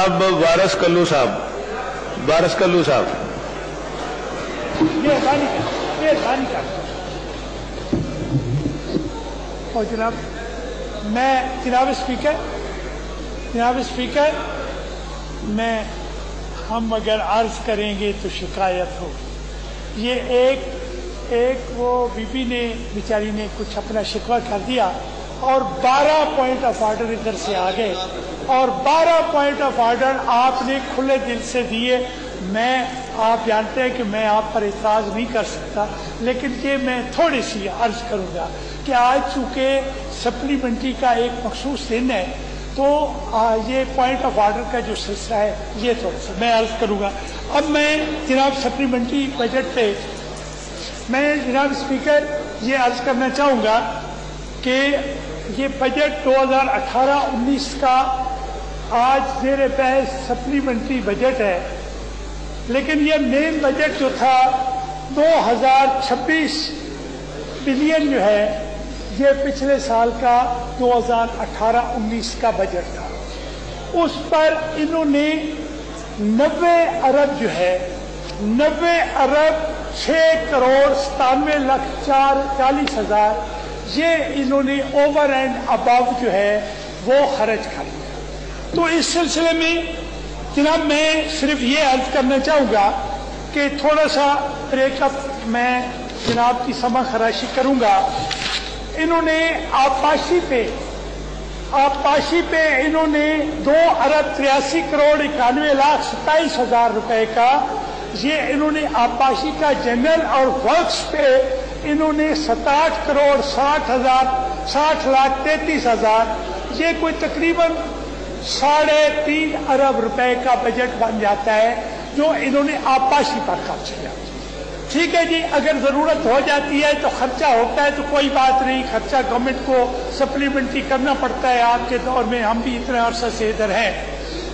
اب وارث کلو صاحب اور جناب میں جناب اسپیکر میں ہم اگر عرض کریں گے تو شکایت ہو. یہ ایک وہ بی بی نے بیچاری نے کچھ اپنا شکوہ کر دیا اور 12 پوائنٹ آف آرڈر ادھر سے آ گئے اور 12 پوائنٹ آف آرڈر آپ نے کھلے دل سے دیے. آپ جانتے ہیں کہ میں آپ پر اعتراض نہیں کر سکتا، لیکن یہ میں تھوڑی سی عرض کروں گا کہ آج چونکہ سپلیمنٹری کا ایک مخصوص دن ہے تو یہ پوائنٹ آف آرڈر کا جو سلسلہ ہے یہ تھوڑا سا میں عرض کروں گا. اب میں جناب سپلیمنٹری بجٹ پہ میں جناب اسپیکر یہ عرض کرنا چاہوں گا کہ یہ بجٹ 2018-19 کا آج زیر بحث سپلیمنٹری بجٹ ہے، لیکن یہ مین بجٹ جو تھا 2026 بلین جو ہے یہ پچھلے سال کا 2018-19 کا بجٹ تھا. اس پر انہوں نے 90 ارب جو ہے 90 ارب 6 کروڑ 97,40,000 یہ انہوں نے اوور اینڈ ابو جو ہے وہ خرچ کر دیا. تو اس سلسلے میں جناب میں صرف یہ عرض کرنا چاہوں گا کہ تھوڑا سا بریک اپ میں جناب کی سمع خراشی کروں گا. انہوں نے آبپاشی پہ انہوں نے 2 ارب 83 کروڑ 91,27,000 روپے کا یہ انہوں نے آبپاشی کا جنرل اور ورکس پہ انہوں نے 67 کروڑ 60,33,000 یہ کوئی تقریباً 3.5 ارب روپے کا بجٹ بن جاتا ہے جو انہوں نے آبپاشی پر خرچ کیا. ٹھیک ہے جی، اگر ضرورت ہو جاتی ہے تو خرچہ ہوتا ہے تو کوئی بات نہیں، خرچہ گورنمنٹ کو سپلیمنٹری کرنا پڑتا ہے. آج کے دور میں ہم بھی اتنے عرصہ سے ادھر ہیں.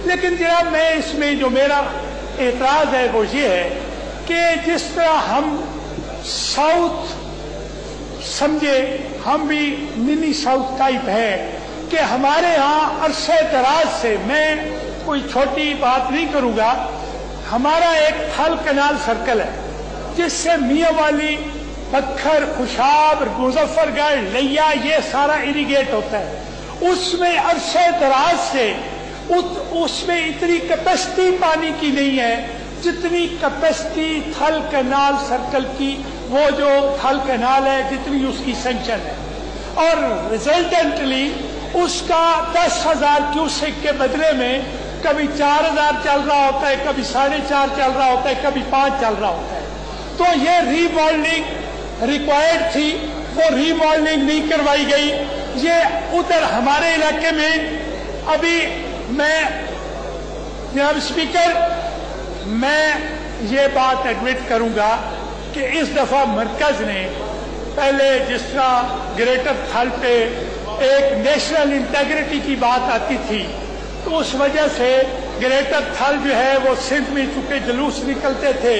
لیکن جناب میں اس میں جو میرا اعتراض ہے وہ یہ ہے کہ جس طرح ہم ساؤتھ سمجھے ہم بھی منی ساؤتھ ٹائپ ہے کہ ہمارے ہاں عرصے دراز سے میں کوئی چھوٹی بات نہیں کروں گا، ہمارا ایک تھل کنال سرکل ہے جس سے میاں والی پکھر خوشاب مظفر گڑھ لیا یہ سارا اریگیٹ ہوتا ہے. اس میں عرصے دراز سے اس میں اتنی کیپیسٹی پانی کی نہیں ہے جتنی کیپیسٹی تھل کنال سرکل کی، وہ جو تھل کنال ہے جتنی اس کی سینکشن ہے، اور ریزلٹنٹلی اس کا 10,000 کیوسک کے بدلے میں کبھی 4,000 چل رہا ہوتا ہے، کبھی 4.5 چل رہا ہوتا ہے، کبھی 5 چل رہا ہوتا ہے. تو یہ ری ماڈلنگ ریکوائرڈ تھی، وہ ری ماڈلنگ نہیں کروائی گئی. یہ ادھر ہمارے علاقے میں ابھی میں جناب اسپیکر میں یہ بات ایڈمٹ کروں گا کہ اس دفعہ مرکز نے پہلے جس طرح گریٹر تھل پہ ایک نیشنل انٹیگریٹی کی بات آتی تھی تو اس وجہ سے گریٹر تھل جو ہے وہ سندھ میں چونکہ جلوس نکلتے تھے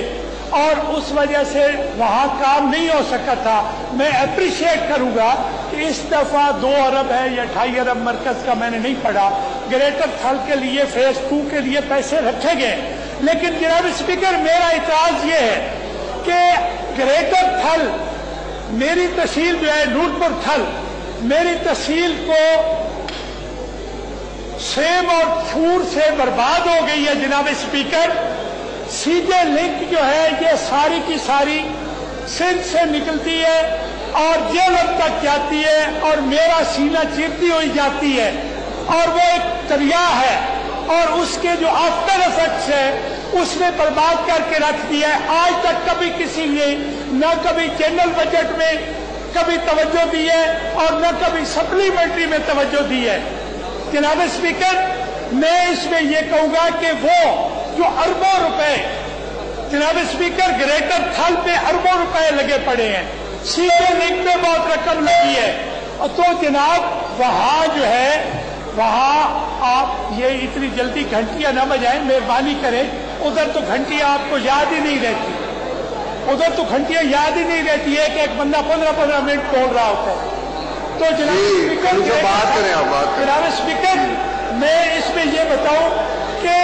اور اس وجہ سے وہاں کام نہیں ہو سکا تھا. میں اپریشیٹ کروں گا کہ اس دفعہ 2 ارب ہے یا 2.5 ارب مرکز کا میں نے نہیں پڑھا، گریٹر تھل کے لیے فیز 2 کے لیے پیسے رکھے گئے. لیکن جناب اسپیکر میرا اعتراض یہ ہے کہ گریٹر تھل میری تحصیل جو ہے نور پور تھل میری تحصیل کو سیم اور پھور سے برباد ہو گئی ہے. جناب اسپیکر سیدھے لنک جو ہے یہ ساری کی ساری سندھ سے نکلتی ہے اور جیلم تک جاتی ہے اور میرا سینہ چیرتی ہوئی جاتی ہے اور وہ ایک دریا ہے اور اس کے جو آفٹر افیکٹس ہے اس نے برباد کر کے رکھ دیا ہے. آج تک کبھی کسی نے نہ کبھی جنرل بجٹ میں کبھی توجہ دی ہے اور نہ کبھی سپلیمنٹری میں توجہ دی ہے. جناب اسپیکر میں اس میں یہ کہوں گا کہ وہ جو اربوں روپے جناب اسپیکر گریٹر تھل پہ اربوں روپے لگے پڑے ہیں، سیدھے لنک پہ بہت رقم لگی ہے. تو جناب وہاں جو ہے وہاں آپ یہ اتنی جلدی گھنٹیاں نہ بجائیں، مہربانی کریں. ادھر تو گھنٹیاں آپ کو یاد ہی نہیں رہتی، ادھر تو گھنٹیاں یاد ہی نہیں رہتی ہے کہ ایک بندہ 15 منٹ بول رہا ہوتا ہے. تو جناب اسپیکر میں اس میں یہ بتاؤں کہ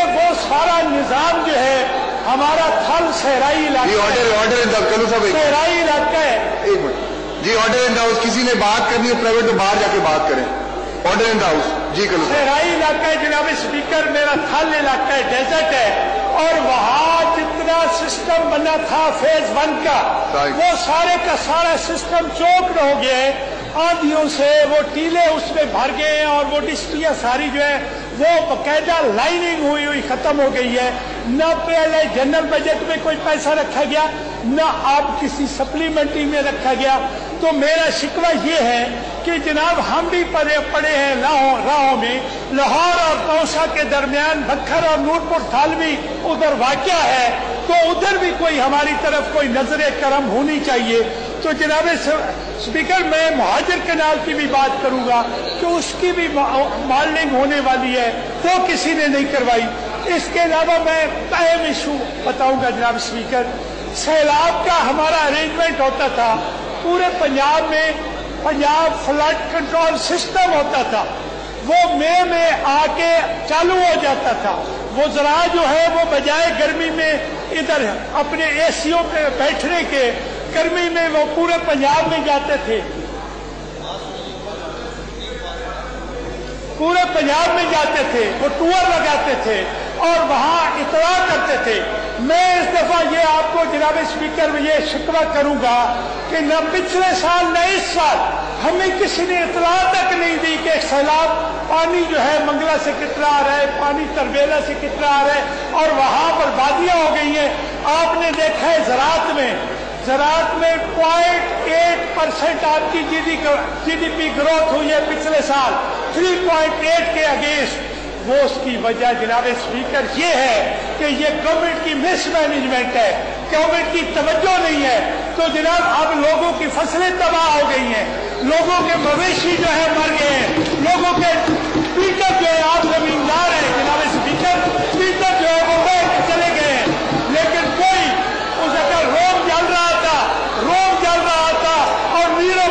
सारा निजाम जो है हमारा थल सहराई इलाका, सहराई इलाका है। एक मिनट जी, ऑर्डर इन द हाउस। किसी ने बात करनी है प्राइवेट तो बाहर जाके बात करें। ऑर्डर इन द हाउस जी। कल सहराई इलाका है जनाब स्पीकर, मेरा थल इलाका है, डेजर्ट है, और वहां जितना सिस्टम बना था फेज 1 का, वो सारे का सारा सिस्टम चौकड़ हो गया है आंधियों से। वो टीले उसमें भर गए हैं और वो डिस्ट्रियां सारी जो है वो बकायदा लाइनिंग हुई हुई खत्म हो गई है। न पहले जनरल बजट में कोई पैसा रखा गया, न अब किसी सप्लीमेंट्री में रखा गया। तो मेरा शिकवा ये है कि जनाब हम भी पड़े हैं राहों में। लाहौर और तौसा के दरमियान बखर और नूरपुर थालवी उधर वाक़या है, तो उधर भी कोई हमारी तरफ कोई नजर करम होनी चाहिए। तो जनाब स्पीकर, मैं मुहाजिर कनाल की भी बात करूंगा कि उसकी भी मॉडलिंग होने वाली है, वो किसी ने नहीं करवाई। इसके अलावा मैं अहम इशू बताऊंगा जनाब स्पीकर। सैलाब का हमारा अरेंजमेंट होता था पूरे पंजाब में, पंजाब फ्लड कंट्रोल सिस्टम होता था, वो मई में आके चालू हो जाता था। वो जरा जो है वो बजाय गर्मी में इधर अपने एसीओ पे बैठने के, गर्मी में वो पूरे पंजाब में जाते थे, पूरे पंजाब में जाते थे, वो टूर लगाते थे और वहां इतला करते थे। मैं इस दफा ये आपको जनाब स्पीकर में ये शिकवा करूंगा कि न पिछले साल न इस साल हमें किसी ने इतला तक नहीं दी कि सैलाब पानी जो है मंगला से कितना आ रहा है, पानी तरबेला से कितना आ रहा है, और वहां बर्बादियां हो गई हैं। आपने देखा है ज़राअत में 0.8% आपकी जीडीपी ग्रोथ हुई है पिछले साल, 3.8 के अगेंस्ट। वो उसकी वजह जनाब स्पीकर ये है कि ये गवर्नमेंट की मिसमैनेजमेंट है, गवर्नमेंट की तवज्जो नहीं है। तो जनाब अब लोगों की फसलें तबाह हो गई हैं, लोगों के मवेशी जो है मर गए हैं, लोगों के स्पीकर जो है आप जमींदार हैं जनाब स्पीकर जो है वो बह के चले गए हैं। लेकिन कोई उसका रोम जल रहा था और नीरो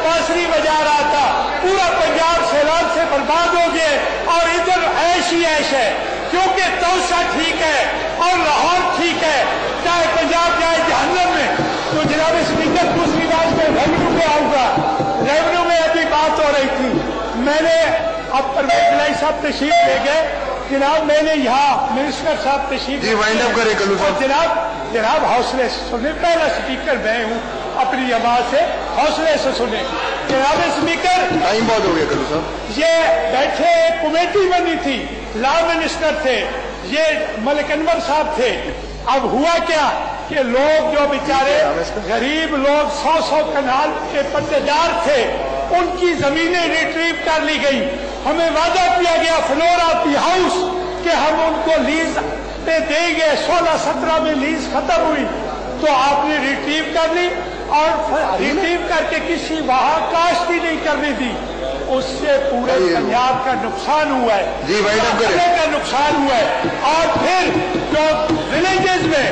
बांसुरी बजा रहा था। पूरा पंजाब सैलाब से बर्बाद हो गए और इधर ऐश ही ऐश है, क्योंकि तौसा ठीक है और लाहौर ठीक है, चाहे पंजाब जाए जहन्नम में। तो जनाब स्पीकर, दूसरी बात में रेवेन्यू पे आऊंगा। रेवेन्यू में अभी बात हो रही थी, मैंने अब परवेज लाई साहब तशरीफ ले गए जनाब, मैंने यहाँ मिनिस्टर साहब तशरीफ जनाब हौसले से सुने, पहला स्पीकर मैं हूँ, अपनी आवाज से हौसले से सुने। जनाब स्पीकर, टाइम बहुत हो गया कलू साहब। ये बैठे कमेटी बनी थी, लॉ मिनिस्टर थे, ये मलिक अनवर साहब थे। अब हुआ क्या कि लोग जो बेचारे गरीब लोग 100 कनाल के पट्टेदार थे, उनकी जमीनें रिट्रीव कर ली गई। हमें वादा किया गया फ्लोर ऑफ द हाउस कि हम उनको लीज पे देंगे। 16-17 में लीज खत्म हुई तो आपने रिट्रीव कर ली और रिट्रीव करके किसी वहां काश्त ही नहीं करने दी। उससे पूरे पंजाब का नुकसान हुआ है जी, का नुकसान हुआ है। और फिर जो विलेजेस में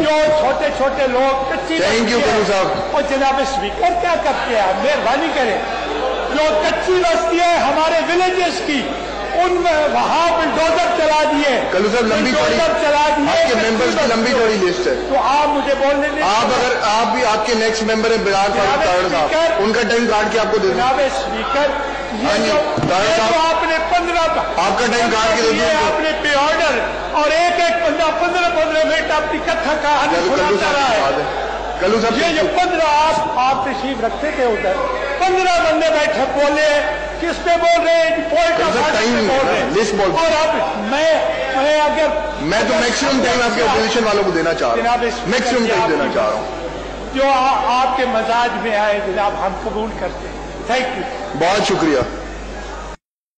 जो छोटे छोटे लोग कच्ची साहब, और जनाब स्पीकर क्या करते हैं, मेहरबानी करें, जो कच्ची बस्तियां हैं हमारे विलेजेस की, उनमें वहां बुलडोजर चला दिए, कलू साहब लंबी चला दिए, आपके मेंबर्स की लंबी चौड़ी लिस्ट है। तो आप मुझे बोलने दें, आप भी आपके नेक्स्ट मेंबर है बिलाल फारूक साहब, उनका टाइम काट के आपको दे दूं। जनाब स्पीकर, तो आपने 15 आपका टाइम काट के दे दूं आपने पे ऑर्डर, और एक बंदा 15 मिनट आपकी कथा कहानी सुनाता रहा है। कलू साहब, ये जो 15 आप तशरीफ रखते थे उधर, 15 बंदे बैठे बोले, किस पे बोल रहे हैं, पॉइंट ऑफ बोल रहे हैं। और अब मैं अगर मैं तो मैक्सिमम टाइम आपके अपोजिशन वालों को देना चाह रहा हूँ, मैक्सिमम टाइम देना चाह रहा हूँ। जो आपके मजाज में आए जनाब हम कबूल करते हैं। थैंक यू, बहुत शुक्रिया।